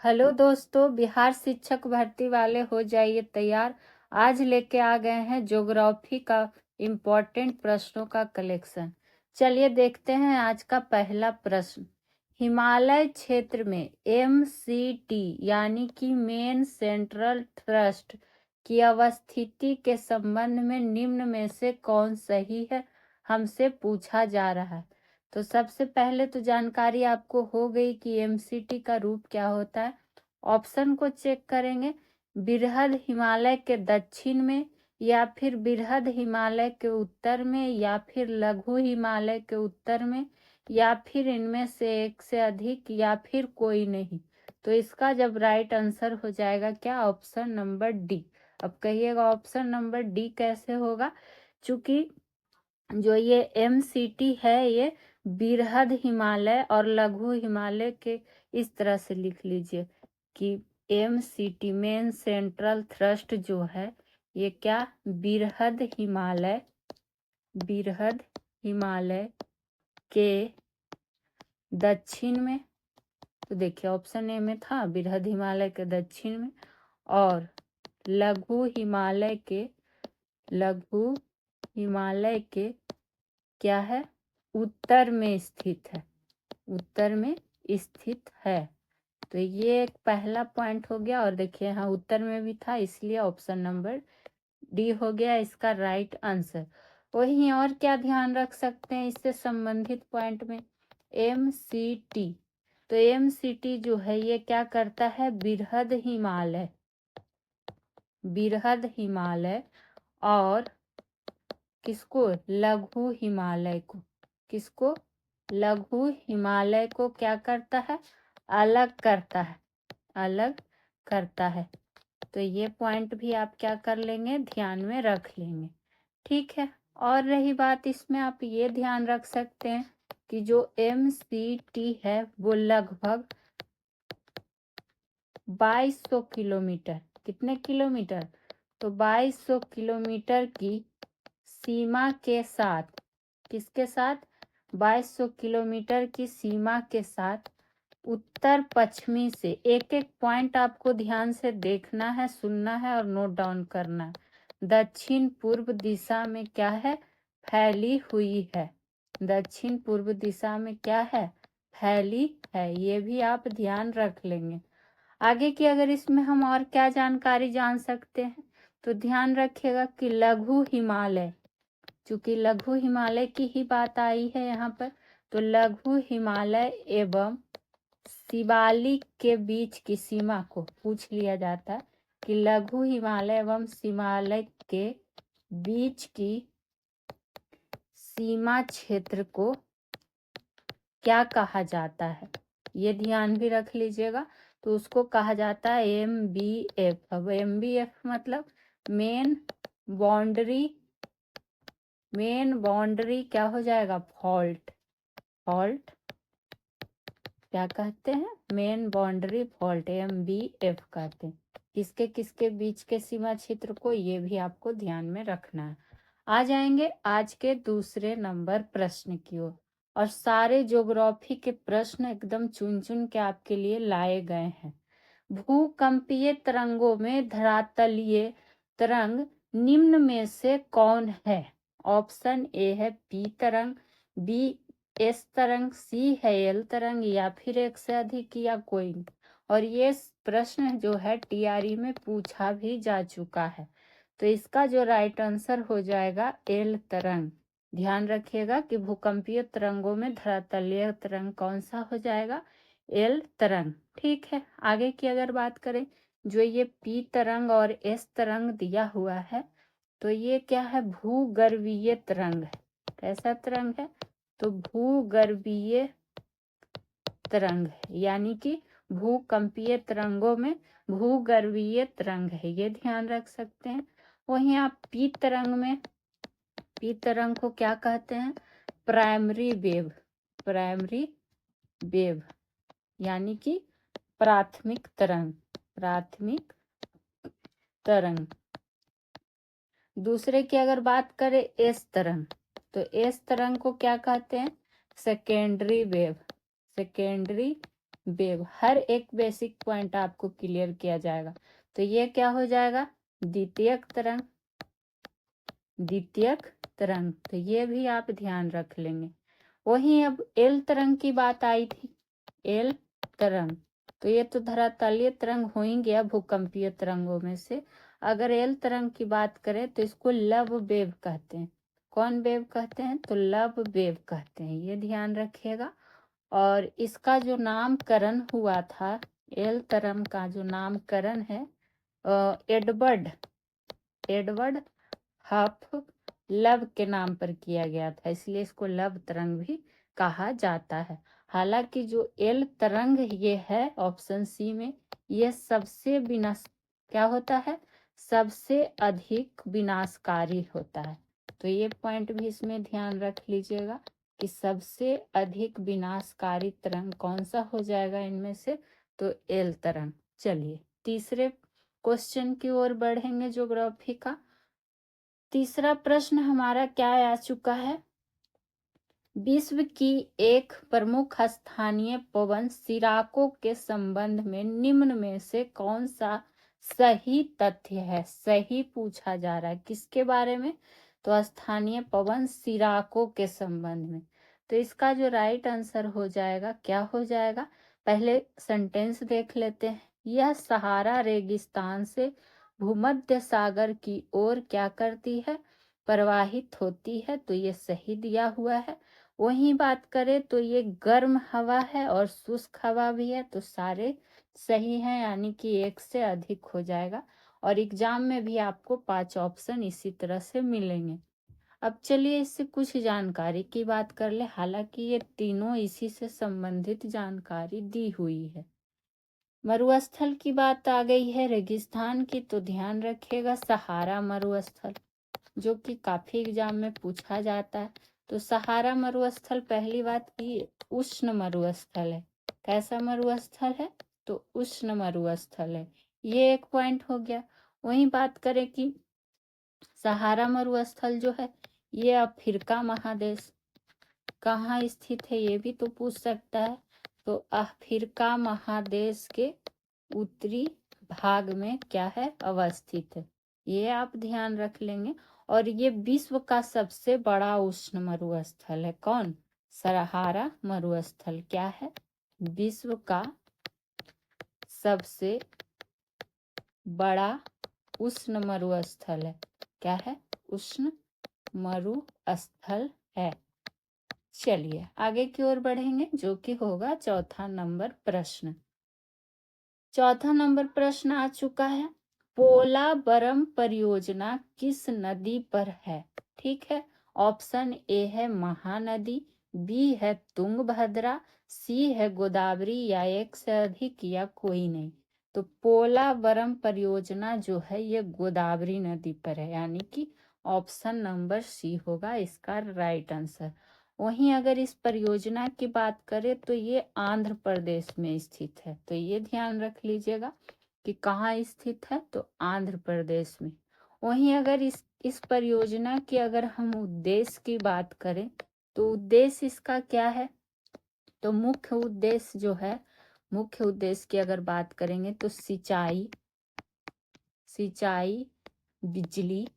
Hello दोस्तों, बिहार शिक्षक भर्ती वाले हो जाइए तैयार। आज लेके आ गए हैं ज्योग्राफी का इम्पोर्टेंट प्रश्नों का कलेक्शन। चलिए देखते हैं आज का पहला प्रश्न। हिमालय क्षेत्र में MCT यानी कि मेन सेंट्रल थ्रस्ट की अवस्थिति के संबंध में निम्न में से कौन सही है, हमसे पूछा जा रहा है। तो सबसे पहले तो जानकारी आपको हो गई कि MCT का रूप क्या होता है। ऑप्शन को चेक करेंगे, बृहद हिमालय के दक्षिण में, या फिर बृहद हिमालय के उत्तर में, या फिर लघु हिमालय के उत्तर में, या फिर इनमें से एक से अधिक, या फिर कोई नहीं। तो इसका जब राइट आंसर हो जाएगा क्या, ऑप्शन नंबर डी। अब कहिएगा ऑप्शन नंबर डी कैसे होगा, क्योंकि जो ये MCT है ये बृहद हिमालय और लघु हिमालय के, इस तरह से लिख लीजिए कि MCT मेन सेंट्रल थ्रस्ट जो है ये क्या, बृहद हिमालय के दक्षिण में। तो देखिए ऑप्शन ए में था बृहद हिमालय के दक्षिण में, और लघु हिमालय के क्या है, उत्तर में स्थित है। तो ये एक पहला पॉइंट हो गया। और देखिए यहाँ उत्तर में भी था, इसलिए ऑप्शन नंबर डी हो गया इसका राइट आंसर। वहीं और क्या ध्यान रख सकते हैं इससे संबंधित पॉइंट में, MCT। तो MCT जो है ये क्या करता है, बृहद हिमालय और किसको, लघु हिमालय को क्या करता है, अलग करता है। तो ये पॉइंट भी आप क्या कर लेंगे, ध्यान में रख लेंगे। ठीक है। और रही बात इसमें आप ये ध्यान रख सकते हैं कि जो MCT है वो लगभग 2200 किलोमीटर, कितने किलोमीटर, तो 2200 किलोमीटर की सीमा के साथ, किसके साथ, 2200 किलोमीटर की सीमा के साथ उत्तर पश्चिमी से, एक एक पॉइंट आपको ध्यान से देखना है, सुनना है और नोट डाउन करना है, दक्षिण पूर्व दिशा में क्या है, फैली हुई है। दक्षिण पूर्व दिशा में क्या है, फैली है। ये भी आप ध्यान रख लेंगे। आगे की अगर इसमें हम और क्या जानकारी जान सकते हैं, तो ध्यान रखिएगा कि लघु हिमालय, चूंकि लघु हिमालय की ही बात आई है यहाँ पर, तो लघु हिमालय एवं शिवालिक के बीच की सीमा को पूछ लिया जाता है कि लघु हिमालय एवं शिवालिक के बीच की सीमा क्षेत्र को क्या कहा जाता है, ये ध्यान भी रख लीजिएगा। तो उसको कहा जाता है MBF। अब MBF मतलब मेन बाउंड्री क्या हो जाएगा, फॉल्ट क्या कहते हैं, मेन बाउंड्री फॉल्ट, MBF कहते हैं। किसके किसके बीच के सीमा क्षेत्र को, ये भी आपको ध्यान में रखना है। आ जाएंगे आज के दूसरे नंबर प्रश्न की ओर। और सारे ज्योग्राफी के प्रश्न एकदम चुन चुन के आपके लिए लाए गए हैं। भूकंपीय तरंगों में धरातलीय तरंग निम्न में से कौन है। ऑप्शन ए है P तरंग, B S तरंग, C है L तरंग, या फिर एक से अधिक, या कोई नहीं। और ये प्रश्न जो है TRE में पूछा भी जा चुका है। तो इसका जो राइट आंसर हो जाएगा L तरंग। ध्यान रखिएगा कि भूकंपीय तरंगों में धरातलीय तरंग कौन सा हो जाएगा, L तरंग। ठीक है। आगे की अगर बात करें, जो ये P तरंग और S तरंग दिया हुआ है, तो ये क्या है, भूगर्भीय तरंग है। कैसा तरंग है, तो भूगर्भीय तरंग है, यानी कि भूकंपीय तरंगों में भूगर्भीय तरंग है, ये ध्यान रख सकते हैं। वहीं आप P तरंग को क्या कहते हैं, प्राइमरी वेव, यानी कि प्राथमिक तरंग। दूसरे की अगर बात करें S तरंग, तो S तरंग को क्या कहते हैं, सेकेंडरी वेव, हर एक बेसिक पॉइंट आपको क्लियर किया जाएगा। तो ये क्या हो जाएगा, द्वितीयक तरंग, द्वितीयक तरंग, तो ये भी आप ध्यान रख लेंगे। वहीं अब एल तरंग की बात आई थी, एल तरंग, तो ये तो धरातलीय तरंग हो ही गया भूकंपीय तरंगों में से। अगर एल तरंग की बात करें तो इसको लव वेव कहते हैं। कौन वेव कहते हैं, तो लव वेव कहते हैं, ये ध्यान रखिएगा। और इसका जो नामकरण हुआ था, एल तरंग का जो नामकरण है एडवर्ड हफ लव के नाम पर किया गया था, इसलिए इसको लव तरंग भी कहा जाता है। हालांकि जो एल तरंग ये है ऑप्शन सी में, ये सबसे क्या होता है, सबसे अधिक विनाशकारी होता है। तो ये पॉइंट भी इसमें ध्यान रख लीजिएगा कि सबसे अधिक विनाशकारी तरंग कौन सा हो जाएगा इनमें से, तो एल तरंग। चलिए तीसरे क्वेश्चन की ओर बढ़ेंगे ज्योग्राफी का। तीसरा प्रश्न हमारा क्या आ चुका है, विश्व की एक प्रमुख स्थानीय पवन सिराकों के संबंध में निम्न में से कौन सा सही तथ्य है। सही पूछा जा रहा है किसके बारे में, तो स्थानीय पवन सिराकों के संबंध में। तो इसका जो राइट आंसर हो जाएगा, क्या हो जाएगा, पहले सेंटेंस देख लेते हैं। यह सहारा रेगिस्तान से भूमध्य सागर की ओर क्या करती है, प्रवाहित होती है, तो ये सही दिया हुआ है। वहीं बात करें तो ये गर्म हवा है और शुष्क हवा भी है, तो सारे सही हैं, यानी कि एक से अधिक हो जाएगा। और एग्जाम में भी आपको 5 ऑप्शन इसी तरह से मिलेंगे। अब चलिए इससे कुछ जानकारी की बात कर ले, हालांकि ये तीनों इसी से संबंधित जानकारी दी हुई है। मरुस्थल की बात आ गई है, रेगिस्तान की, तो ध्यान रखिएगा सहारा मरुस्थल, जो कि काफी एग्जाम में पूछा जाता है। तो सहारा मरुस्थल पहली बात की उष्ण मरुस्थल है। कैसा मरुस्थल है, तो उष्ण मरुस्थल है, ये एक पॉइंट हो गया। वहीं बात करें कि सहारा मरुस्थल जो है ये अफ्रीका महादेश कहाँ स्थित है, ये भी तो पूछ सकता है। तो अफ्रीका महादेश के उत्तरी भाग में क्या है, अवस्थित है, ये आप ध्यान रख लेंगे। और ये विश्व का सबसे बड़ा उष्ण मरुस्थल है, कौन, सहारा मरुस्थल क्या है, विश्व का सबसे बड़ा उष्ण मरुस्थल है, क्या है, उष्ण मरुस्थल है। चलिए आगे की ओर बढ़ेंगे, जो कि होगा चौथा नंबर प्रश्न। चौथा नंबर प्रश्न आ चुका है, पोलावरम परियोजना किस नदी पर है। ठीक है, ऑप्शन ए है महानदी, बी है तुंगभद्रा, सी है गोदावरी, या एक से अधिक या कोई नहीं। तो पोलावरम परियोजना जो है ये गोदावरी नदी पर है, यानी कि ऑप्शन नंबर सी होगा इसका राइट आंसर। वहीं अगर इस परियोजना की बात करें तो ये आंध्र प्रदेश में स्थित है, तो ये ध्यान रख लीजिएगा कि कहाँ स्थित है, तो आंध्र प्रदेश में। वहीं अगर इस परियोजना की अगर हम उद्देश्य की बात करें तो उद्देश्य इसका क्या है, तो मुख्य उद्देश्य जो है, मुख्य उद्देश्य की अगर बात करेंगे तो सिंचाई, बिजली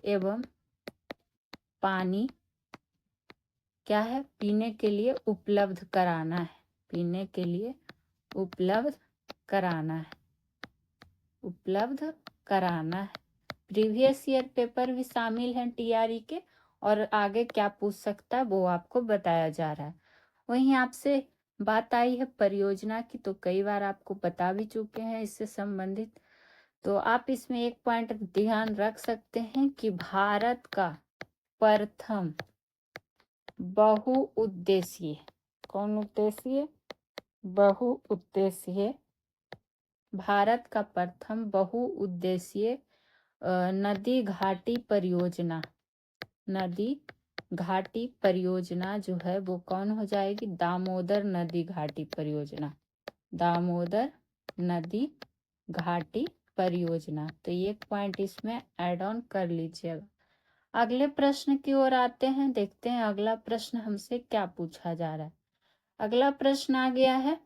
एवं पानी क्या है, पीने के लिए उपलब्ध कराना है, पीने के लिए उपलब्ध कराना है, उपलब्ध कराना है। प्रीवियस ईयर पेपर भी शामिल हैं टीआरई के, और आगे क्या पूछ सकता है वो आपको बताया जा रहा है। वहीं आपसे बात आई है परियोजना की, तो कई बार आपको बता भी चुके हैं इससे संबंधित। तो आप इसमें एक पॉइंट ध्यान रख सकते हैं कि भारत का प्रथम बहुउद्देशीय, कौन उद्देशीय, बहुउद्देशीय, भारत का प्रथम बहुउद्देशीय नदी घाटी परियोजना, नदी घाटी परियोजना जो है वो कौन हो जाएगी, दामोदर नदी घाटी परियोजना, दामोदर नदी घाटी परियोजना। तो ये एक पॉइंट इसमें ऐड ऑन कर लीजिएगा। अगले प्रश्न की ओर आते हैं, देखते हैं अगला प्रश्न हमसे क्या पूछा जा रहा है। अगला प्रश्न आ गया है,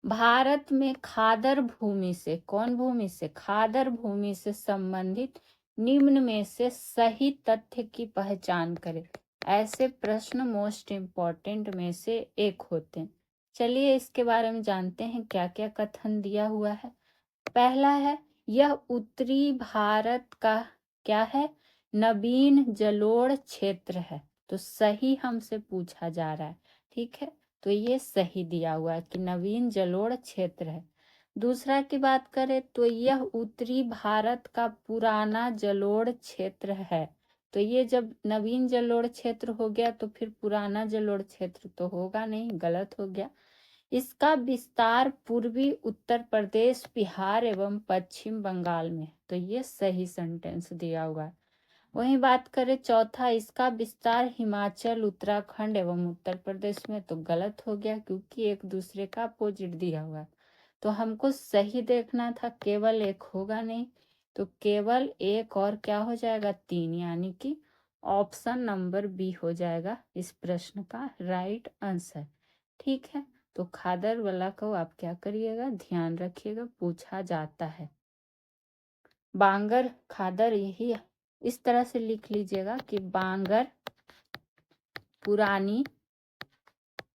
भारत में खादर भूमि से, कौन भूमि से, खादर भूमि से संबंधित निम्न में से सही तथ्य की पहचान करें। ऐसे प्रश्न मोस्ट इम्पॉर्टेंट में से एक होते हैं। चलिए इसके बारे में जानते हैं क्या क्या कथन दिया हुआ है। पहला है, यह उत्तरी भारत का क्या है, नवीन जलोढ़ क्षेत्र है। तो सही हमसे पूछा जा रहा है, ठीक है, तो ये सही दिया हुआ है कि नवीन जलोढ़ क्षेत्र है। दूसरा की बात करें तो यह उत्तरी भारत का पुराना जलोढ़ क्षेत्र है। तो ये जब नवीन जलोढ़ क्षेत्र हो गया तो फिर पुराना जलोढ़ क्षेत्र तो होगा नहीं, गलत हो गया। इसका विस्तार पूर्वी उत्तर प्रदेश, बिहार एवं पश्चिम बंगाल में। तो ये सही सेंटेंस दिया हुआ है। वहीं बात करें चौथा, इसका विस्तार हिमाचल, उत्तराखंड एवं उत्तर प्रदेश में। तो गलत हो गया क्योंकि एक दूसरे का अपोजिट दिया हुआ है। तो हमको सही देखना था, केवल एक होगा नहीं, तो केवल एक और क्या हो जाएगा, 3, यानी कि ऑप्शन नंबर बी हो जाएगा इस प्रश्न का राइट आंसर। ठीक है, तो खादर वाला को आप क्या करिएगा, ध्यान रखिएगा, पूछा जाता है। बांगर खादर, यही इस तरह से लिख लीजिएगा कि बांगर पुरानी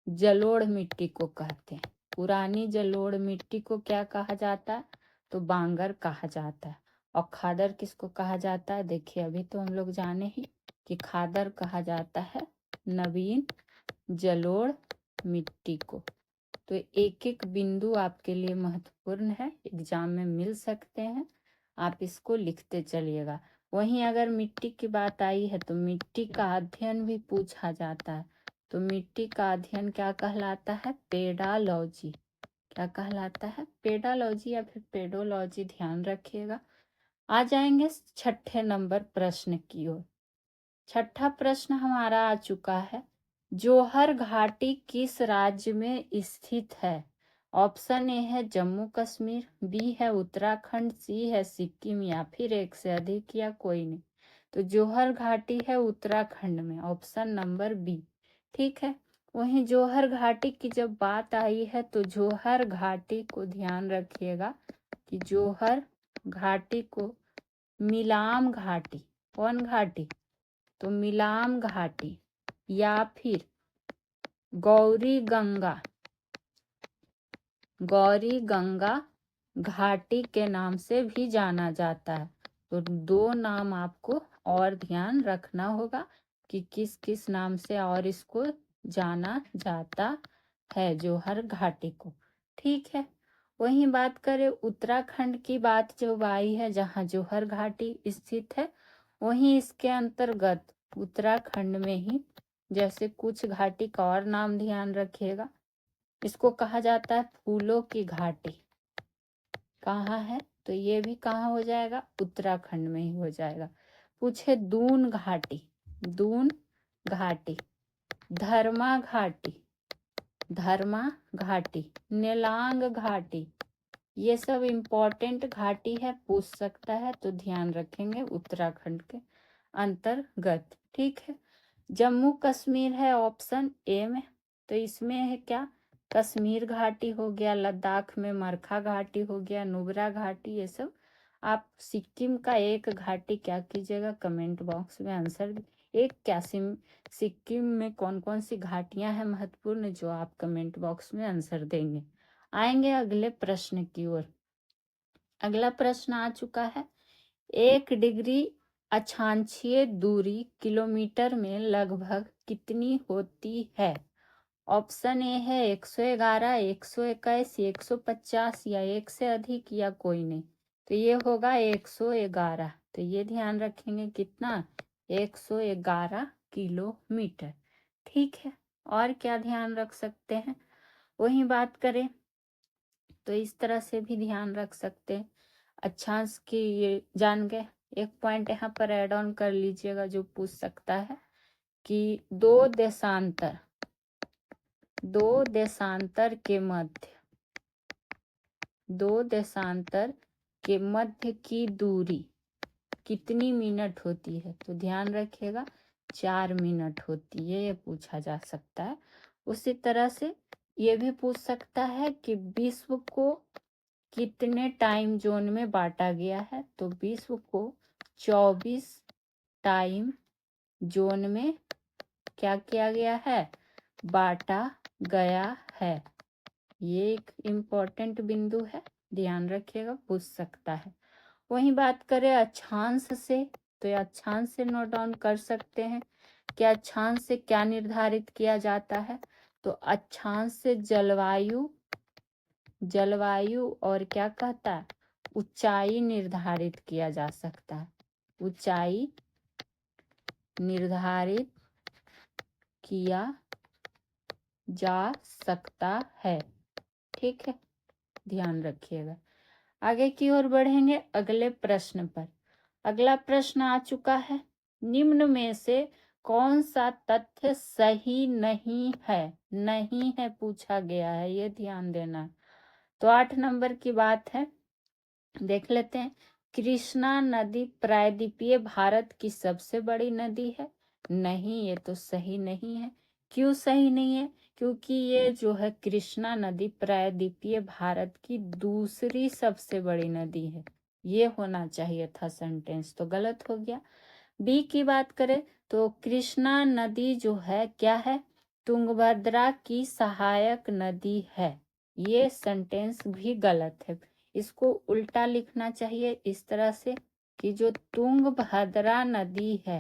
जलोढ़ मिट्टी को कहते हैं। पुरानी जलोढ़ मिट्टी को क्या कहा जाता है, तो बांगर कहा जाता है। और खादर किसको कहा जाता है, देखिए अभी तो हम लोग जाने ही कि खादर कहा जाता है नवीन जलोढ़ मिट्टी को। तो एक एक बिंदु आपके लिए महत्वपूर्ण है, एग्जाम में मिल सकते हैं, आप इसको लिखते चलिएगा। वहीं अगर मिट्टी की बात आई है तो मिट्टी का अध्ययन भी पूछा जाता है। तो मिट्टी का अध्ययन क्या कहलाता है, पेडालॉजी। क्या कहलाता है, पेडालॉजी या फिर पेडोलॉजी, ध्यान रखिएगा। आ जाएंगे छठे नंबर प्रश्न की ओर। छठा प्रश्न हमारा आ चुका है, जोहर घाटी किस राज्य में स्थित है। ऑप्शन ए है जम्मू कश्मीर, बी है उत्तराखंड, सी है सिक्किम, या फिर एक से अधिक या कोई नहीं। तो जोहर घाटी है उत्तराखंड में, ऑप्शन नंबर बी। ठीक है, वहीं जोहर घाटी की जब बात आई है तो जोहर घाटी को ध्यान रखिएगा कि जोहर घाटी को मिलाम घाटी, कौन घाटी, तो मिलाम घाटी या फिर गौरी गंगा घाटी के नाम से भी जाना जाता है। तो 2 नाम आपको और ध्यान रखना होगा कि किस किस नाम से और इसको जाना जाता है जोहर घाटी को। ठीक है, वहीं बात करें उत्तराखंड की बात जो आई है जहाँ जोहर घाटी स्थित है, वहीं इसके अंतर्गत उत्तराखंड में ही जैसे कुछ घाटी का और नाम ध्यान रखिएगा, इसको कहा जाता है फूलों की घाटी। कहाँ है, तो ये भी कहाँ हो जाएगा, उत्तराखंड में ही हो जाएगा। पूछे दून घाटी, दून घाटी, धर्मा घाटी, धर्मा घाटी, नेलांग घाटी, ये सब इम्पोर्टेंट घाटी है, पूछ सकता है, तो ध्यान रखेंगे उत्तराखंड के अंतर्गत। ठीक है, जम्मू कश्मीर है ऑप्शन ए में, तो इसमें है क्या, कश्मीर घाटी हो गया, लद्दाख में मरखा घाटी हो गया, नुब्रा घाटी, ये सब। आप सिक्किम का एक घाटी क्या कीजिएगा, कमेंट बॉक्स में आंसर, एक क्या सिक्किम में कौन कौन सी घाटियां हैं महत्वपूर्ण, जो आप कमेंट बॉक्स में आंसर देंगे। आएंगे अगले प्रश्न की ओर। अगला प्रश्न आ चुका है, 1 डिग्री अक्षांशीय दूरी किलोमीटर में लगभग कितनी होती है। ऑप्शन ए है 111, 121, 150 या एक से अधिक या कोई नहीं। तो ये होगा 111। तो ये ध्यान रखेंगे कितना, 111 किलोमीटर। ठीक है, और क्या ध्यान रख सकते हैं, वही बात करें तो इस तरह से भी ध्यान रख सकते हैं। अक्षांश की ये जान गए, एक पॉइंट यहाँ पर ऐड ऑन कर लीजिएगा जो पूछ सकता है कि दो देशांतर के मध्य की दूरी कितनी मिनट होती है। तो ध्यान रखिएगा 4 मिनट होती है, ये पूछा जा सकता है। उसी तरह से ये भी पूछ सकता है कि विश्व को कितने टाइम जोन में बांटा गया है, तो विश्व को 24 टाइम जोन में क्या किया गया है, बांटा गया है। ये एक इम्पोर्टेंट बिंदु है, ध्यान रखिएगा, पूछ सकता है। वहीं बात करें अक्षांश से, तो ये अक्षांश से नोट डाउन कर सकते हैं कि अक्षांश से क्या निर्धारित किया जाता है, तो अक्षांश से जलवायु और क्या कहता है, ऊंचाई निर्धारित किया जा सकता है, ऊंचाई निर्धारित किया जा सकता है। ठीक है, ध्यान रखिएगा। आगे की ओर बढ़ेंगे अगले प्रश्न पर। अगला प्रश्न आ चुका है, निम्न में से कौन सा तथ्य सही नहीं है पूछा गया है, ये ध्यान देना है। तो 8 नंबर की बात है, देख लेते हैं। कृष्णा नदी प्रायद्वीपीय भारत की सबसे बड़ी नदी है। नहीं, ये तो सही नहीं है। क्यों सही नहीं है? क्योंकि ये जो है कृष्णा नदी प्रायद्वीपीय भारत की दूसरी सबसे बड़ी नदी है। ये होना चाहिए था सेंटेंस, तो गलत हो गया। बी की बात करें तो कृष्णा नदी जो है क्या है, तुंगभद्रा की सहायक नदी है। ये सेंटेंस भी गलत है। इसको उल्टा लिखना चाहिए इस तरह से कि जो तुंगभद्रा नदी है,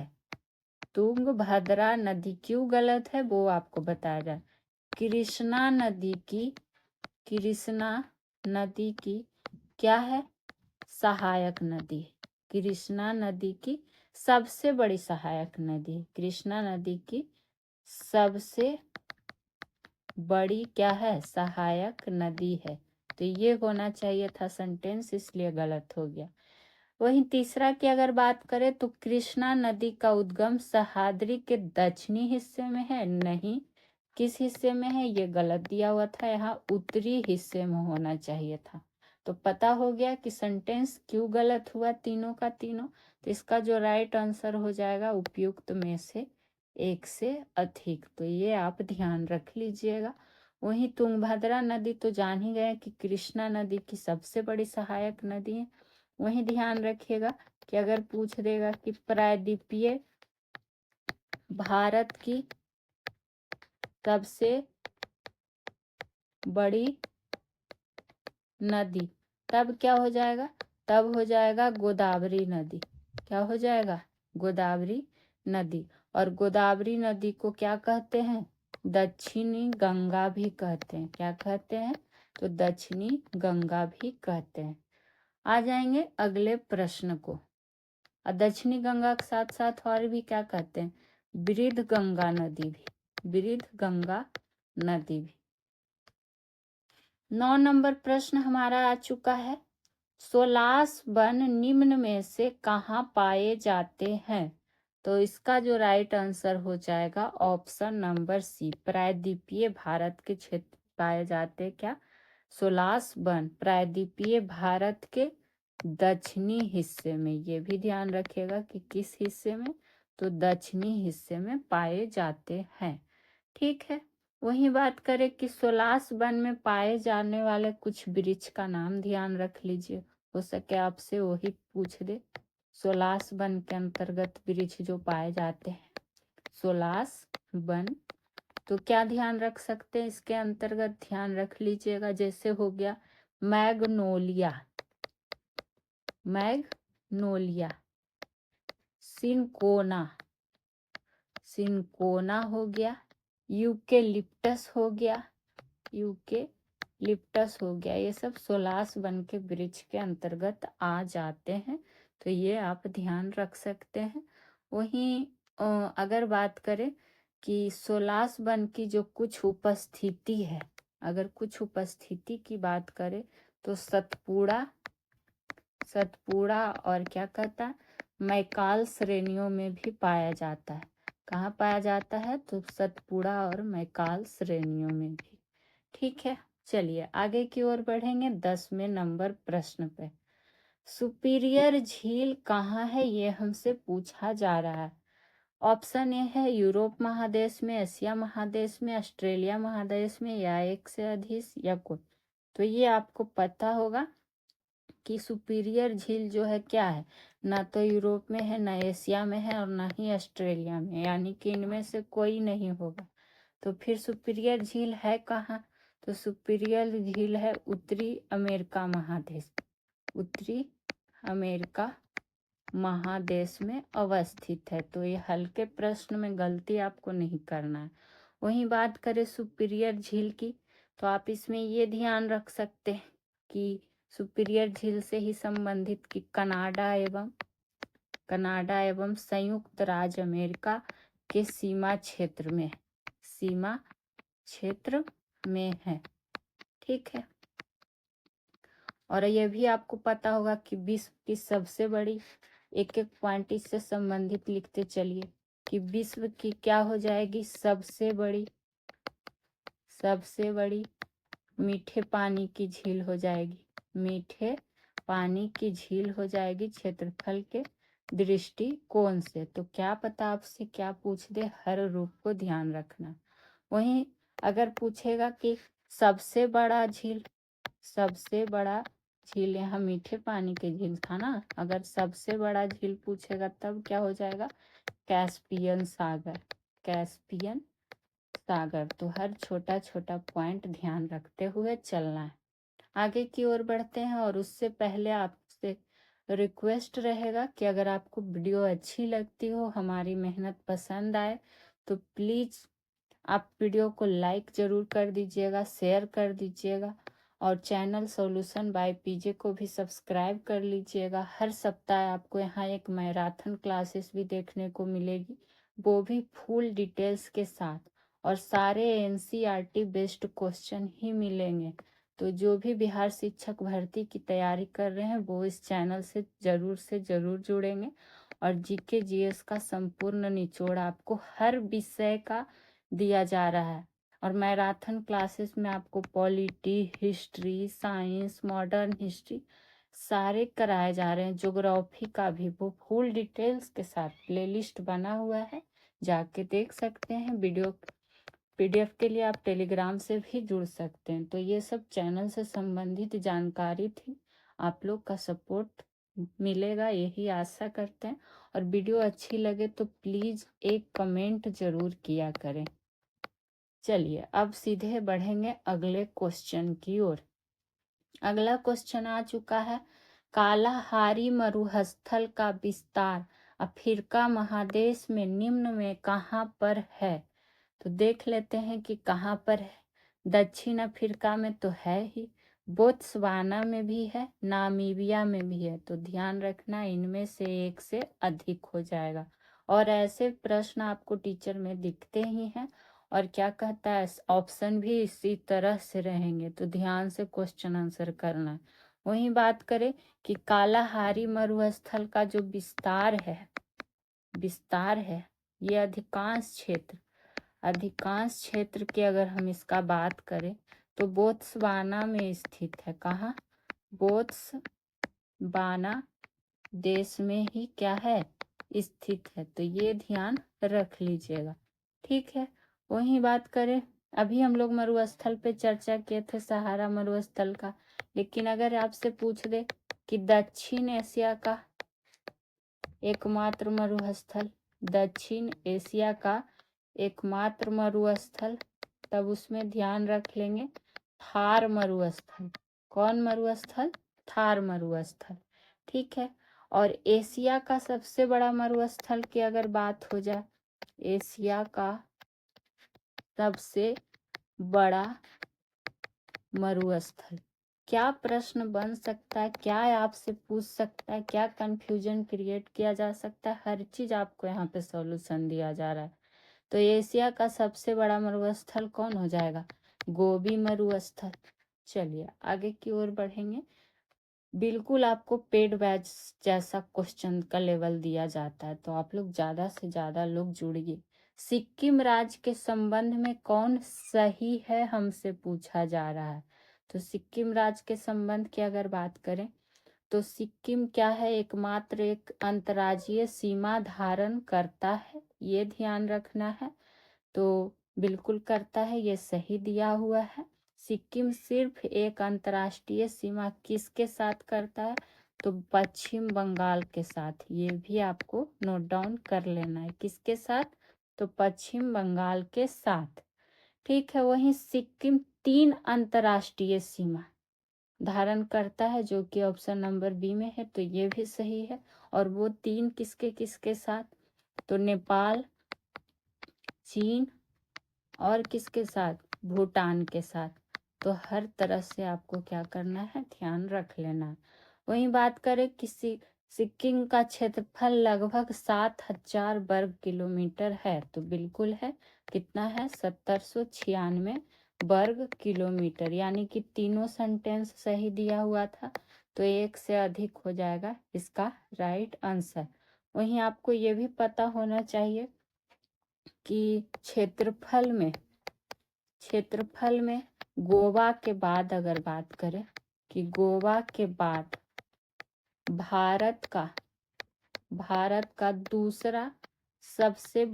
तुंगभद्रा नदी क्यों गलत है वो आपको बताया जाए। कृष्णा नदी की क्या है, सहायक नदी। कृष्णा नदी की सबसे बड़ी सहायक नदी, कृष्णा नदी की सबसे बड़ी क्या है, सहायक नदी है। तो ये होना चाहिए था सेंटेंस, इसलिए गलत हो गया। वहीं तीसरा की अगर बात करें तो कृष्णा नदी का उद्गम सह्याद्री के दक्षिणी हिस्से में है। नहीं, किस हिस्से में है, ये गलत दिया हुआ था, यहाँ उत्तरी हिस्से में होना चाहिए था। तो पता हो गया कि सेंटेंस क्यों गलत हुआ तीनों का तीनों। तो इसका जो राइट आंसर हो जाएगा उपयुक्त में से एक से अधिक, तो ये आप ध्यान रख लीजिएगा। वहीं तुंगभद्रा नदी तो जान ही गए कि कृष्णा नदी की सबसे बड़ी सहायक नदी है। वहीं ध्यान रखिएगा कि अगर पूछ देगा कि प्रायद्वीपीय भारत की सबसे बड़ी नदी, तब क्या हो जाएगा, तब हो जाएगा गोदावरी नदी। क्या हो जाएगा, गोदावरी नदी। और गोदावरी नदी को क्या कहते हैं, दक्षिणी गंगा भी कहते हैं। क्या कहते हैं, तो दक्षिणी गंगा भी कहते हैं। आ जाएंगे अगले प्रश्न को। और दक्षिणी गंगा के साथ साथ और भी क्या कहते हैं, वृद्ध गंगा नदी भी, वृद्ध गंगा नदी भी। 9 नंबर प्रश्न हमारा आ चुका है, सोलास वन निम्न में से कहाँ पाए जाते हैं। तो इसका जो राइट आंसर हो जाएगा ऑप्शन नंबर सी, प्रायद्वीपीय भारत के क्षेत्र पाए जाते क्या, सोलास वन प्रायद्वीपीय भारत के दक्षिणी हिस्से में। ये भी ध्यान रखिएगा कि किस हिस्से में, तो दक्षिणी हिस्से में पाए जाते हैं। ठीक है, वही बात करें कि सोलास वन में पाए जाने वाले कुछ वृक्ष का नाम ध्यान रख लीजिए, हो सके आपसे वही पूछ दे। सोलास वन के अंतर्गत वृक्ष जो पाए जाते हैं, सोलास वन, तो क्या ध्यान रख सकते हैं इसके अंतर्गत, ध्यान रख लीजिएगा। जैसे हो गया मैग्नोलिया, मैग्नोलिया, सिनकोना, सिनकोना हो गया, यूकेलिप्टस हो गया, यूकेलिप्टस हो गया। ये सब सोलास वन के वृक्ष के अंतर्गत आ जाते हैं, तो ये आप ध्यान रख सकते हैं। वहीं अगर बात करें कि सोलास वन की जो कुछ उपस्थिति है, अगर कुछ उपस्थिति की बात करें तो सतपुड़ा और क्या कहता है, मैकाल श्रेणियों में भी पाया जाता है। कहाँ पाया जाता है, तो सतपुड़ा और मैकाल श्रेणियों में भी। ठीक है, चलिए आगे की ओर बढ़ेंगे 10वें नंबर प्रश्न पे। सुपीरियर झील कहाँ है, ये हमसे पूछा जा रहा है। ऑप्शन ए है यूरोप महादेश में, एशिया महादेश में, ऑस्ट्रेलिया महादेश में, या एक से अधिक, या कोई। तो ये आपको पता होगा कि सुपीरियर झील जो है क्या है, ना तो यूरोप में है, ना एशिया में है, और ना ही ऑस्ट्रेलिया में, यानी कि इनमें से कोई नहीं होगा। तो फिर सुपीरियर झील है कहाँ? तो सुपीरियर झील है उत्तरी अमेरिका महादेश, उत्तरी अमेरिका महादेश में अवस्थित है। तो ये हल्के प्रश्न में गलती आपको नहीं करना है। वहीं बात करें सुपीरियर झील की, तो आप इसमें ये ध्यान रख सकते हैं कि सुपीरियर झील से ही संबंधित कि कनाडा एवं संयुक्त राज्य अमेरिका के सीमा क्षेत्र में, सीमा क्षेत्र में है। ठीक है। और यह भी आपको पता होगा कि विश्व की सबसे बड़ी, एक एक पॉइंट इससे संबंधित लिखते चलिए, कि विश्व की क्या हो जाएगी, सबसे बड़ी मीठे पानी की झील हो जाएगी, मीठे पानी की झील हो जाएगी क्षेत्रफल के दृष्टिकोण से। तो क्या पता आपसे क्या पूछ दे, हर रूप को ध्यान रखना। वहीं अगर पूछेगा कि सबसे बड़ा झील, यहाँ मीठे पानी की झील था ना, अगर सबसे बड़ा झील पूछेगा तब क्या हो जाएगा, कैस्पियन सागर। तो हर छोटा छोटा पॉइंट ध्यान रखते हुए चलना है। आगे की ओर बढ़ते हैं, और उससे पहले आपसे रिक्वेस्ट रहेगा कि अगर आपको वीडियो अच्छी लगती हो, हमारी मेहनत पसंद आए, तो प्लीज़ आप वीडियो को लाइक ज़रूर कर दीजिएगा, शेयर कर दीजिएगा, और चैनल सॉल्यूशन बाय पीजे को भी सब्सक्राइब कर लीजिएगा। हर सप्ताह आपको यहाँ एक मैराथन क्लासेस भी देखने को मिलेगी, वो भी फुल डिटेल्स के साथ, और सारे एनसीईआरटी बेस्ड क्वेश्चन ही मिलेंगे। तो जो भी बिहार शिक्षक भर्ती की तैयारी कर रहे हैं वो इस चैनल से ज़रूर जुड़ेंगे, और जीके जीएस का संपूर्ण निचोड़ आपको हर विषय का दिया जा रहा है। और मैराथन क्लासेस में आपको polity, history, science, modern history सारे कराए जा रहे हैं। ज्योग्राफी का भी वो फुल डिटेल्स के साथ प्लेलिस्ट बना हुआ है, जाके देख सकते हैं। वीडियो पीडीएफ के लिए आप टेलीग्राम से भी जुड़ सकते हैं। तो ये सब चैनल से संबंधित जानकारी थी। आप लोग का सपोर्ट मिलेगा यही आशा करते हैं, और वीडियो अच्छी लगे तो प्लीज़ एक कमेंट ज़रूर किया करें। चलिए अब सीधे बढ़ेंगे अगले क्वेश्चन की ओर। अगला क्वेश्चन आ चुका है, कालाहारी मरुस्थल का विस्तार अफ्रीका महादेश में निम्न में कहाँ पर है? तो देख लेते हैं कि कहाँ पर है। दक्षिण अफ्रीका में तो है ही, बोत्सवाना में भी है, नामीबिया में भी है। तो ध्यान रखना इनमें से एक से अधिक हो जाएगा। और ऐसे प्रश्न आपको टीचर में दिखते ही हैं, और क्या कहता है ऑप्शन भी इसी तरह से रहेंगे। तो ध्यान से क्वेश्चन आंसर करना है। वहीं बात करें कि कालाहारी मरुस्थल का जो विस्तार है, ये अधिकांश क्षेत्र की अगर हम इसका बात करें तो बोत्सवाना में स्थित है। कहाँ? बोत्सवाना देश में ही क्या है, स्थित है। तो ये ध्यान रख लीजिएगा। ठीक है। वहीं बात करें, अभी हम लोग मरुस्थल पे चर्चा किए थे, सहारा मरुस्थल का। लेकिन अगर आपसे पूछ दे कि दक्षिण एशिया का एकमात्र मरुस्थल, तब उसमें ध्यान रख लेंगे थार मरुस्थल। कौन मरुस्थल? थार मरुस्थल। ठीक है। और एशिया का सबसे बड़ा मरुस्थल की अगर बात हो जाए, एशिया का सबसे बड़ा मरुस्थल, क्या प्रश्न बन सकता है, क्या आपसे पूछ सकता है, क्या कंफ्यूजन क्रिएट किया जा सकता है, हर चीज आपको यहाँ पे सॉल्यूशन दिया जा रहा है। तो एशिया का सबसे बड़ा मरुस्थल कौन हो जाएगा? गोबी मरुस्थल। चलिए आगे की ओर बढ़ेंगे। बिल्कुल आपको पेड बैच जैसा क्वेश्चन का लेवल दिया जाता है, तो आप लोग ज़्यादा से ज़्यादा लोग जुड़िए। सिक्किम राज्य के संबंध में कौन सही है, हमसे पूछा जा रहा है। तो सिक्किम राज्य के संबंध की अगर बात करें तो सिक्किम क्या है, एकमात्र एक अंतर्राज्यीय सीमा धारण करता है ये ध्यान रखना है। तो बिल्कुल करता है, ये सही दिया हुआ है। सिक्किम सिर्फ एक अंतर्राष्ट्रीय सीमा किसके साथ करता है? तो पश्चिम बंगाल के साथ। ये भी आपको नोट डाउन कर लेना है, किसके साथ? तो पश्चिम बंगाल के साथ। ठीक है, वहीं सिक्किम 3 अंतर्राष्ट्रीय सीमा धारण करता है, जो कि ऑप्शन नंबर बी में है, तो ये भी सही है। और वो 3 किसके किसके साथ? तो नेपाल, चीन और किसके साथ? भूटान के साथ। तो हर तरह से आपको क्या करना है? ध्यान रख लेना है। वहीं बात करें किसी सिक्किम का क्षेत्रफल लगभग 7,000 वर्ग किलोमीटर है, तो बिल्कुल है। कितना है? 7,796 वर्ग किलोमीटर, यानी कि तीनों सेंटेंस सही दिया हुआ था, तो एक से अधिक हो जाएगा इसका राइट आंसर। वहीं आपको ये भी पता होना चाहिए कि क्षेत्रफल में गोवा के बाद अगर बात करें कि गोवा के बाद भारत का दूसरा सबसे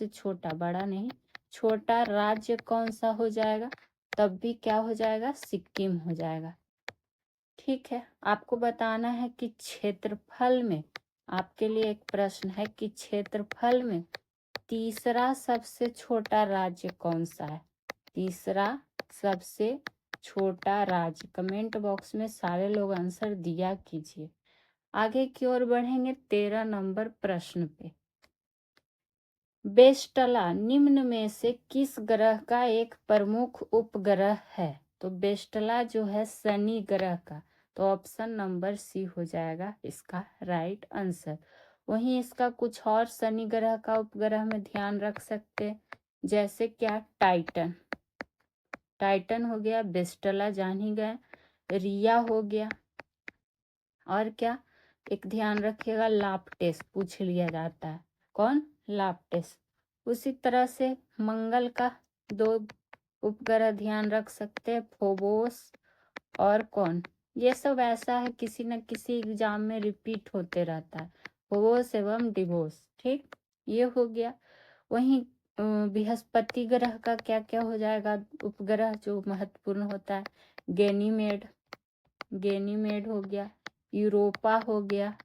छोटा, बड़ा नहीं, छोटा राज्य कौन सा हो जाएगा? तब भी क्या हो जाएगा? सिक्किम हो जाएगा। ठीक है, आपको बताना है कि क्षेत्रफल में, आपके लिए एक प्रश्न है कि क्षेत्रफल में तीसरा सबसे छोटा राज्य कौन सा है? तीसरा सबसे छोटा राज्य। कमेंट बॉक्स में सारे लोग आंसर दिया कीजिए। आगे की ओर बढ़ेंगे 13 नंबर प्रश्न पे। बेस्टला निम्न में से किस ग्रह का एक प्रमुख उपग्रह है? तो बेस्टला जो है शनि ग्रह का, तो ऑप्शन नंबर सी हो जाएगा इसका राइट आंसर। वहीं इसका कुछ और शनि ग्रह का उपग्रह में ध्यान रख सकते हैं, जैसे क्या? टाइटन हो गया, बेस्टला जान ही गए, रिया हो गया, और क्या? एक ध्यान रखिएगा, लाप्टेस पूछ लिया जाता है। कौन? लाप्टेस। उसी तरह से मंगल का 2 उपग्रह ध्यान रख सकते हैं, फोबोस और कौन? ये सब ऐसा है किसी न किसी एग्जाम में रिपीट होते रहता है, फोबोस एवं डिवोस। ठीक, ये हो गया। वहीं बृहस्पति ग्रह का क्या क्या हो जाएगा उपग्रह जो महत्वपूर्ण होता है? गेनीमेड हो गया, यूरोपा हो गया,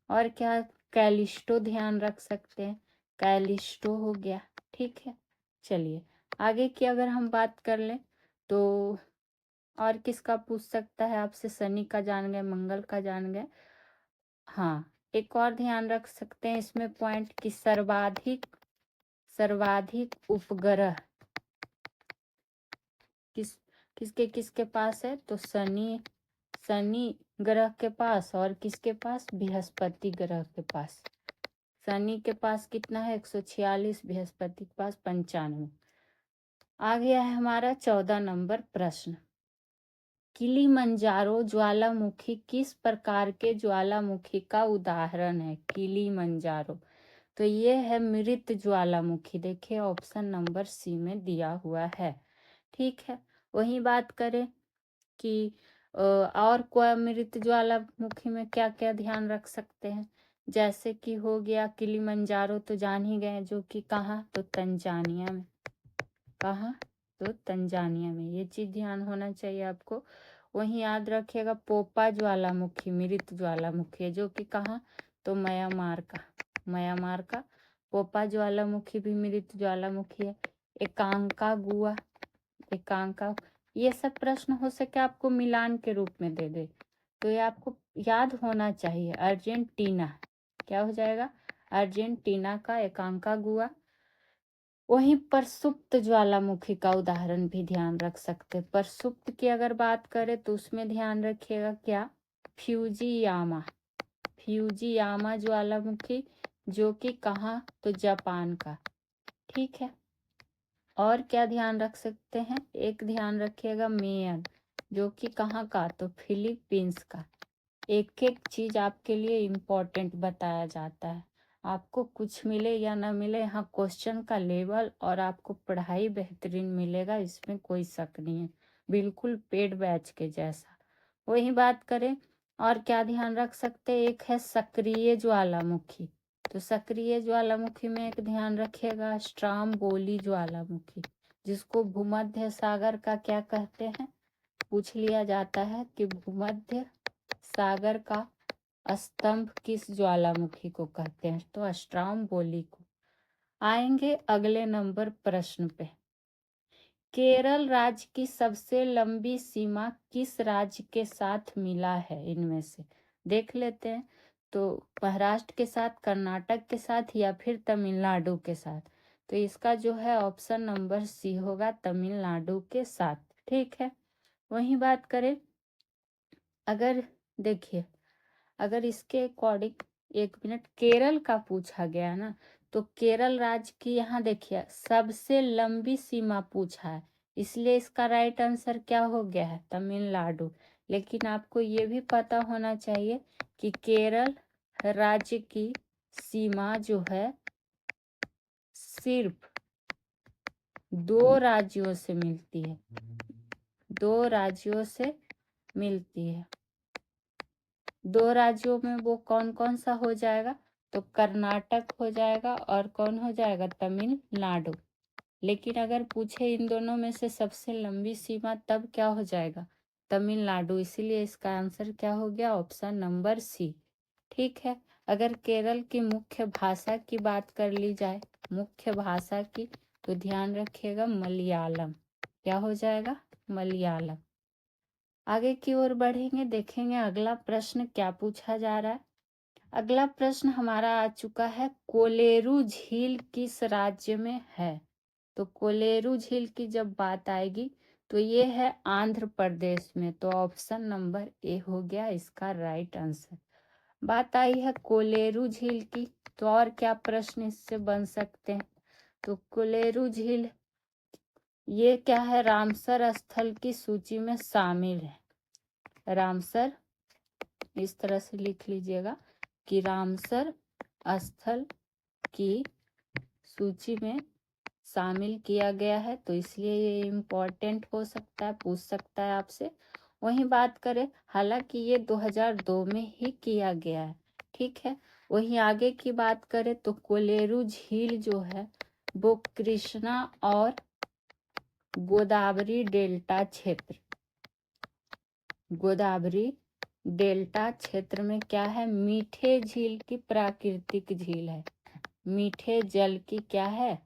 और क्या? कैलिस्टो ध्यान रख सकते हैं, कैलिस्टो हो गया। ठीक है, चलिए आगे की अगर हम बात कर लें तो और किसका पूछ सकता है आपसे? शनि का जान गए, मंगल का जान गए। हाँ, एक और ध्यान रख सकते हैं इसमें पॉइंट कि सर्वाधिक उपग्रह किसके किसके पास है? तो शनि ग्रह के पास, और किसके पास? बृहस्पति ग्रह के पास। शनि के पास कितना है? 146, बृहस्पति के पास 95। आ गया है हमारा 14 नंबर प्रश्न। किलिमंजारो ज्वालामुखी किस प्रकार के ज्वालामुखी का उदाहरण है? किलिमंजारो, तो ये है मृत ज्वालामुखी। देखिए ऑप्शन नंबर सी में दिया हुआ है। ठीक है, वही बात करें कि और कोई मृत ज्वालामुखी में क्या क्या ध्यान रख सकते हैं? जैसे कि हो गया किलिमंजारो, तो जान ही गए, जो कि कहाँ? तो तंजानिया में। कहाँ? तो तंजानिया में। ये चीज ध्यान होना चाहिए आपको। वहीं याद रखिएगा पोपा ज्वालामुखी मृत ज्वालामुखी है, जो कि कहाँ? तो म्यांमार का पोपा ज्वालामुखी भी मृत ज्वालामुखी है। एकांका, ये सब प्रश्न हो सके आपको मिलान के रूप में दे दे, तो ये आपको याद होना चाहिए। अर्जेंटीना, क्या हो जाएगा? अर्जेंटीना का एकांका गुआ। वहीं प्रसुप्त ज्वालामुखी का उदाहरण भी ध्यान रख सकते हैं। प्रसुप्त की अगर बात करें तो उसमें ध्यान रखिएगा क्या? फ्यूजियामा ज्वालामुखी, जो कि कहाँ? तो जापान का। ठीक है, और क्या ध्यान रख सकते हैं? एक ध्यान रखिएगा मेयन, जो कि कहाँ का? तो फिलीपींस का। एक एक चीज आपके लिए इम्पोर्टेंट बताया जाता है। आपको कुछ मिले या ना मिले, यहाँ क्वेश्चन का लेवल और आपको पढ़ाई बेहतरीन मिलेगा, इसमें कोई शक नहीं है, बिल्कुल पेड बैच के जैसा। वही बात करें और क्या ध्यान रख सकते हैं, एक है सक्रिय ज्वालामुखी, तो सक्रिय ज्वालामुखी में एक ध्यान रखिएगा स्ट्रामबोली ज्वालामुखी, जिसको भूमध्य सागर का क्या कहते हैं, पूछ लिया जाता है कि भूमध्य सागर का स्तंभ किस ज्वालामुखी को कहते हैं, तो स्ट्रामबोली को। आएंगे अगले नंबर प्रश्न पे। केरल राज्य की सबसे लंबी सीमा किस राज्य के साथ मिला है, इनमें से देख लेते हैं। तो महाराष्ट्र के साथ, कर्नाटक के साथ, या फिर तमिलनाडु के साथ। तो इसका जो है ऑप्शन नंबर सी होगा, तमिलनाडु के साथ। ठीक है, वही बात करें, अगर देखिए, अगर इसके अकॉर्डिंग, एक मिनट, केरल का पूछा गया ना, तो केरल राज्य की यहाँ देखिए सबसे लंबी सीमा पूछा है, इसलिए इसका राइट आंसर क्या हो गया है, तमिलनाडु। लेकिन आपको ये भी पता होना चाहिए कि केरल राज्य की सीमा जो है सिर्फ 2 राज्यों से मिलती है, 2 राज्यों से मिलती है। 2 राज्यों में वो कौन कौन सा हो जाएगा, तो कर्नाटक हो जाएगा और कौन हो जाएगा, तमिलनाडु। लेकिन अगर पूछे इन दोनों में से सबसे लंबी सीमा, तब क्या हो जाएगा, तमिलनाडु। इसीलिए इसका आंसर क्या हो गया, ऑप्शन नंबर सी। ठीक है, अगर केरल की मुख्य भाषा की बात कर ली जाए, मुख्य भाषा की, तो ध्यान रखिएगा मलयालम, क्या हो जाएगा, मलयालम। आगे की ओर बढ़ेंगे, देखेंगे अगला प्रश्न क्या पूछा जा रहा है। अगला प्रश्न हमारा आ चुका है, कोलेरू झील किस राज्य में है। तो कोलेरू झील की जब बात आएगी तो ये है आंध्र प्रदेश में, तो ऑप्शन नंबर ए हो गया इसका राइट आंसर। बात आई है कोलेरू झील की, तो और क्या प्रश्न इससे बन सकते हैं, तो कोलेरू झील ये क्या है, रामसर स्थल की सूची में शामिल है। रामसर, इस तरह से लिख लीजिएगा कि रामसर स्थल की सूची में शामिल किया गया है, तो इसलिए ये इम्पोर्टेंट हो सकता है, पूछ सकता है आपसे। वही बात करें, हालांकि ये 2002 में ही किया गया है। ठीक है, वही आगे की बात करें तो कोलेरू झील जो है वो कृष्णा और गोदावरी डेल्टा क्षेत्र, गोदावरी डेल्टा क्षेत्र में क्या है, मीठे झील की प्राकृतिक झील है, मीठे जल की क्या है,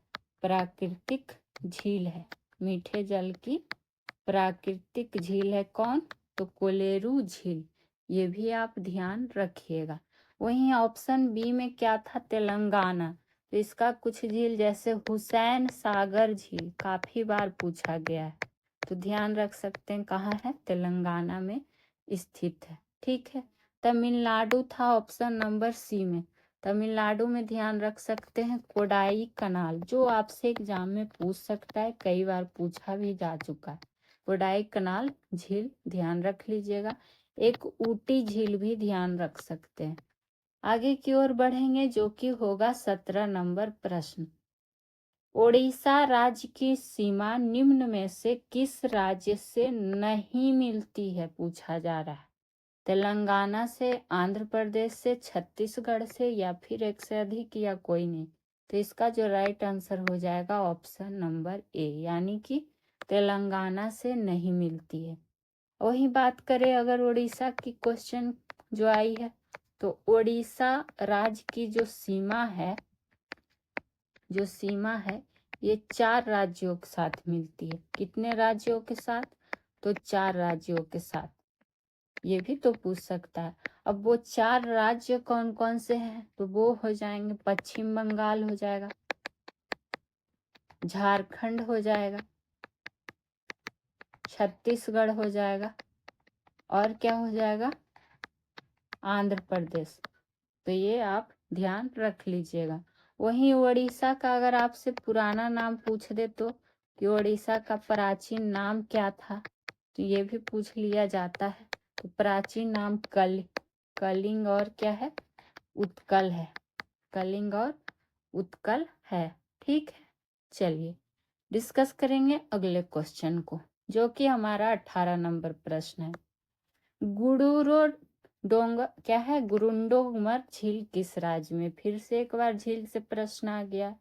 प्राकृतिक झील है, मीठे जल की प्राकृतिक झील है कौन, तो कोलेरू झील। ये भी आप ध्यान रखिएगा। वहीं ऑप्शन बी में क्या था, तेलंगाना, तो इसका कुछ झील जैसे हुसैन सागर झील काफी बार पूछा गया है, तो ध्यान रख सकते हैं कहाँ है, तेलंगाना में स्थित है। ठीक है, तमिलनाडु था ऑप्शन नंबर सी में, तमिलनाडु में ध्यान रख सकते हैं कोडाई कनाल, जो आपसे एग्जाम में पूछ सकता है, कई बार पूछा भी जा चुका है। कोडाई कनाल झील ध्यान रख लीजिएगा। एक ऊटी झील भी ध्यान रख सकते हैं। आगे की ओर बढ़ेंगे, जो कि होगा 17 नंबर प्रश्न। ओडिशा राज्य की सीमा निम्न में से किस राज्य से नहीं मिलती है, पूछा जा रहा है। तेलंगाना से, आंध्र प्रदेश से, छत्तीसगढ़ से, या फिर एक से अधिक, या कोई नहीं। तो इसका जो राइट आंसर हो जाएगा ऑप्शन नंबर ए, यानी कि तेलंगाना से नहीं मिलती है। वही बात करें अगर उड़ीसा की क्वेश्चन जो आई है, तो उड़ीसा राज्य की जो सीमा है, जो सीमा है ये 4 राज्यों के साथ मिलती है। कितने राज्यों के साथ, तो 4 राज्यों के साथ। ये भी तो पूछ सकता है। अब वो 4 राज्य कौन कौन से हैं, तो वो हो जाएंगे, पश्चिम बंगाल हो जाएगा, झारखंड हो जाएगा, छत्तीसगढ़ हो जाएगा, और क्या हो जाएगा, आंध्र प्रदेश। तो ये आप ध्यान रख लीजिएगा। वहीं उड़ीसा का अगर आपसे पुराना नाम पूछ दे तो, कि उड़ीसा का प्राचीन नाम क्या था, तो ये भी पूछ लिया जाता है। तो प्राचीन नाम कलिंग और क्या है, उत्कल है, कलिंग और उत्कल है। ठीक है, चलिए डिस्कस करेंगे अगले क्वेश्चन को, जो कि हमारा 18 नंबर प्रश्न है। गुडूरो क्या है, गुरुंडोमर झील किस राज्य में? फिर से एक बार झील से प्रश्न आ गया।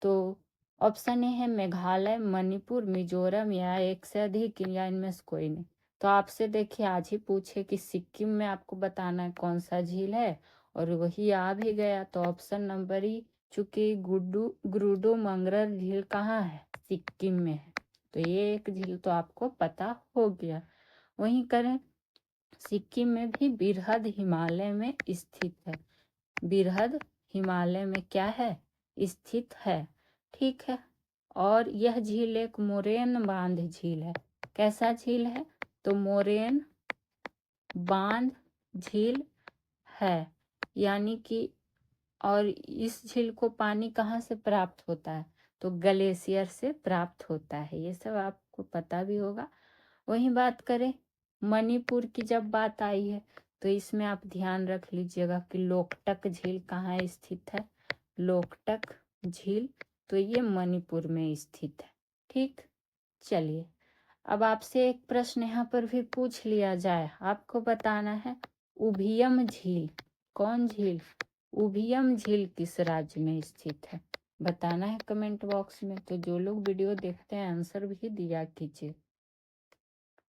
तो ऑप्शन ए है मेघालय, मणिपुर, मिजोरम या एक से अधिक या इनमें से कोई नहीं। तो आपसे देखिए आज ही पूछे कि सिक्किम में आपको बताना है कौन सा झील है, और वही आ भी गया। तो ऑप्शन नंबर ई, चूंकि गुरुडो मंगरल झील कहाँ है, सिक्किम में है। तो ये एक झील तो आपको पता हो गया। वहीं करें, सिक्किम में भी बिरहद हिमालय में स्थित है। बिरहद हिमालय में क्या है, स्थित है। ठीक है। और यह झील एक मोरेन बांध झील है। कैसा झील है? तो मोरेन बांध झील है। यानी कि, और इस झील को पानी कहाँ से प्राप्त होता है? तो ग्लेशियर से प्राप्त होता है। ये सब आपको पता भी होगा। वहीं बात करें मणिपुर की, जब बात आई है तो इसमें आप ध्यान रख लीजिएगा कि लोकटक झील कहाँ स्थित है। लोकटक झील तो ये मणिपुर में स्थित है। ठीक, चलिए अब आपसे एक प्रश्न यहाँ पर भी पूछ लिया जाए। आपको बताना है उभियम झील, कौन झील? उभियम झील किस राज्य में स्थित है? बताना है कमेंट बॉक्स में। तो जो लोग वीडियो देखते हैं आंसर भी दिया कीजिए।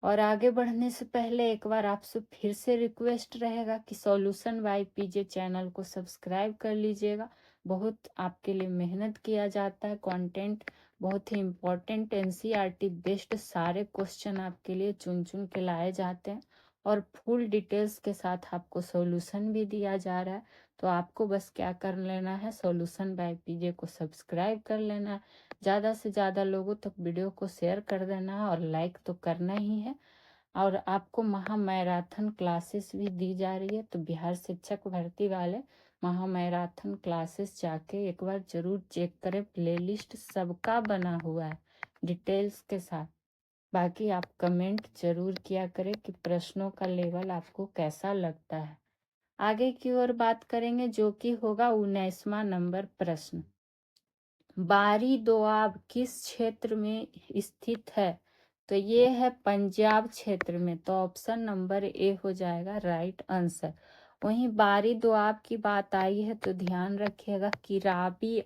और आगे बढ़ने से पहले एक बार आपसे फिर से रिक्वेस्ट रहेगा कि सॉल्यूशन बाय पीजे चैनल को सब्सक्राइब कर लीजिएगा। बहुत आपके लिए मेहनत किया जाता है। कंटेंट बहुत ही इम्पोर्टेंट, एनसीईआरटी बेस्ड सारे क्वेश्चन आपके लिए चुन चुन के लाए जाते हैं, और फुल डिटेल्स के साथ आपको सॉल्यूशन भी दिया जा रहा है। तो आपको बस क्या कर लेना है, सॉल्यूशन बाय पीजे को सब्सक्राइब कर लेना है, ज़्यादा से ज़्यादा लोगों तक वीडियो को शेयर कर देना है, और लाइक तो करना ही है। और आपको महामैराथन क्लासेस भी दी जा रही है। तो बिहार शिक्षक भर्ती वाले महामैराथन क्लासेस जाके एक बार जरूर चेक करें। प्लेलिस्ट सबका बना हुआ है डिटेल्स के साथ। बाकी आप कमेंट जरूर किया करें कि प्रश्नों का लेवल आपको कैसा लगता है। आगे की ओर बात करेंगे, जो कि होगा 19वां नंबर प्रश्न। बारी दोआब किस क्षेत्र में स्थित है? तो ये है पंजाब क्षेत्र में। तो ऑप्शन नंबर ए हो जाएगा राइट आंसर। वहीं बारी दोआब की बात आई है तो ध्यान रखिएगा कि रावी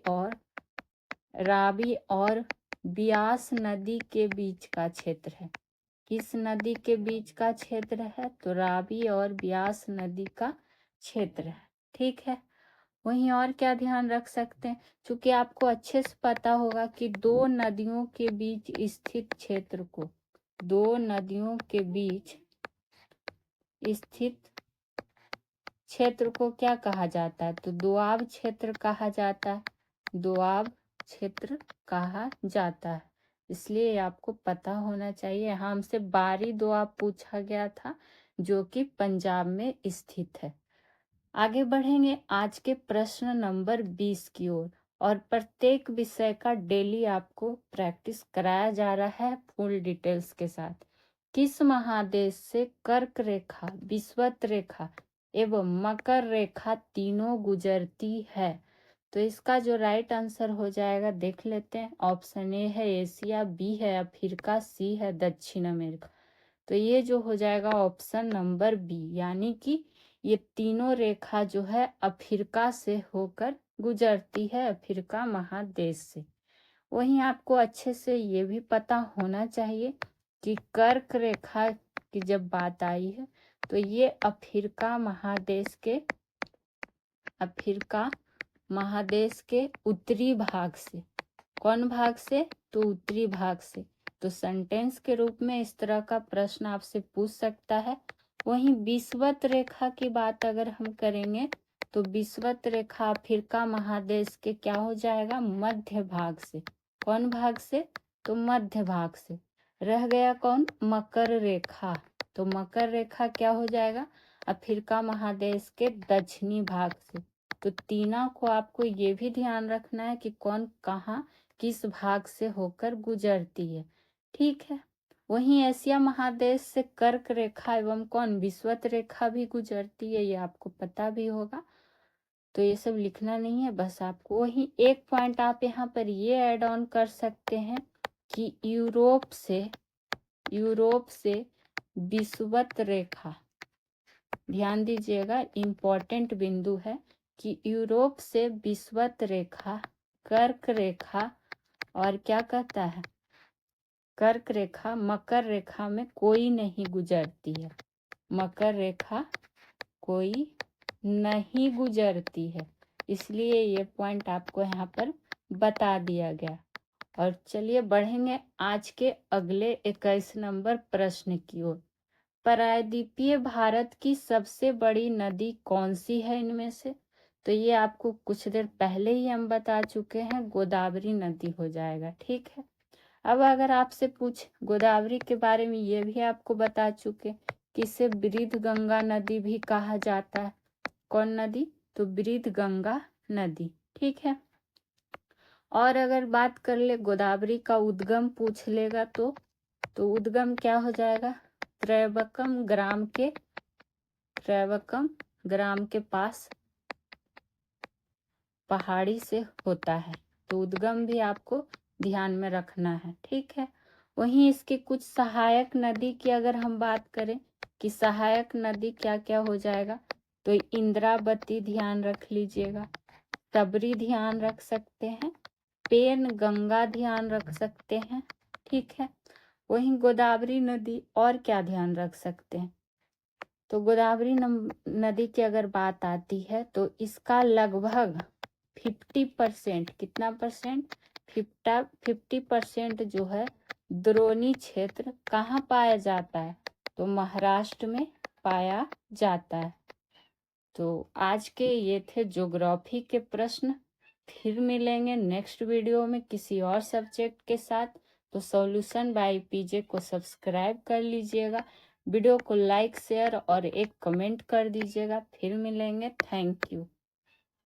और ब्यास नदी के बीच का क्षेत्र है। किस नदी के बीच का क्षेत्र है? तो रावी और ब्यास नदी का क्षेत्र है। ठीक है। वहीं और क्या ध्यान रख सकते हैं, क्योंकि आपको अच्छे से पता होगा कि दो नदियों के बीच स्थित क्षेत्र को, दो नदियों के बीच स्थित क्षेत्र को क्या कहा जाता है? तो दोआब क्षेत्र कहा जाता है। दोआब क्षेत्र कहा जाता है। इसलिए आपको पता होना चाहिए। यहाँ हमसे बारी दोआब पूछा गया था, जो कि पंजाब में स्थित है। आगे बढ़ेंगे आज के प्रश्न नंबर 20 की ओर। और प्रत्येक विषय का डेली आपको प्रैक्टिस कराया जा रहा है फुल डिटेल्स के साथ। किस महादेश से कर्क रेखा, विषुवत रेखा एवं मकर रेखा तीनों गुजरती है? तो इसका जो राइट आंसर हो जाएगा देख लेते हैं। ऑप्शन ए है एशिया, बी है अफ्रीका, सी है दक्षिण अमेरिका। तो ये जो हो जाएगा ऑप्शन नंबर बी, यानी कि ये तीनों रेखा जो है अफ्रीका से होकर गुजरती है, अफ्रीका महादेश से। वहीं आपको अच्छे से ये भी पता होना चाहिए कि कर्क रेखा की जब बात आई है तो ये अफ्रीका महादेश के उत्तरी भाग से, कौन भाग से? तो उत्तरी भाग से। तो सेंटेंस के रूप में इस तरह का प्रश्न आपसे पूछ सकता है। वहीं विषुवत रेखा की बात अगर हम करेंगे तो विषुवत रेखा अफ्रीका महादेश के क्या हो जाएगा? मध्य भाग से। कौन भाग से? तो मध्य भाग से। रह गया कौन? मकर रेखा। तो मकर रेखा क्या हो जाएगा? अफ्रीका महादेश के दक्षिणी भाग से। तो तीनों को आपको ये भी ध्यान रखना है कि कौन कहाँ किस भाग से होकर गुजरती है। ठीक है। वहीं एशिया महादेश से कर्क रेखा एवं कौन विषुवत रेखा भी गुजरती है, ये आपको पता भी होगा। तो ये सब लिखना नहीं है, बस आपको वही एक पॉइंट आप यहाँ पर ये ऐड ऑन कर सकते हैं कि यूरोप से विषुवत ध्यान दीजिएगा, इम्पोर्टेंट बिंदु है कि यूरोप से विषुवत रेखा, कर्क रेखा और क्या कहता है, कर्क रेखा मकर रेखा में कोई नहीं गुजरती है। मकर रेखा कोई नहीं गुजरती है, इसलिए ये पॉइंट आपको यहाँ पर बता दिया गया। और चलिए बढ़ेंगे आज के अगले 21 नंबर प्रश्न की ओर। प्रायद्वीपीय भारत की सबसे बड़ी नदी कौन सी है इनमें से? तो ये आपको कुछ देर पहले ही हम बता चुके हैं, गोदावरी नदी हो जाएगा। ठीक है, अब अगर आपसे पूछ गोदावरी के बारे में, ये भी आपको बता चुके कि इसे बृहद गंगा नदी भी कहा जाता है। कौन नदी? तो बृहद गंगा नदी। ठीक है, और अगर बात कर ले गोदावरी का उद्गम पूछ लेगा तो उद्गम क्या हो जाएगा? त्रैवकम ग्राम के पास पहाड़ी से होता है। तो उद्गम भी आपको ध्यान में रखना है। ठीक है, वहीं इसकी कुछ सहायक नदी की अगर हम बात करें कि सहायक नदी क्या क्या हो जाएगा, तो इंद्रावती ध्यान रख लीजिएगा, सबरी ध्यान रख सकते हैं, पेन गंगा ध्यान रख सकते हैं। ठीक है, वहीं गोदावरी नदी और क्या ध्यान रख सकते हैं? तो गोदावरी नदी की अगर बात आती है तो इसका लगभग 50%, कितना परसेंट? 50% जो है द्रोणी क्षेत्र कहाँ पाया जाता है? तो महाराष्ट्र में पाया जाता है। तो आज के ये थे ज्योग्राफी के प्रश्न। फिर मिलेंगे नेक्स्ट वीडियो में किसी और सब्जेक्ट के साथ। तो सॉल्यूशन बाय पीजे को सब्सक्राइब कर लीजिएगा, वीडियो को लाइक शेयर और एक कमेंट कर दीजिएगा। फिर मिलेंगे, थैंक यू।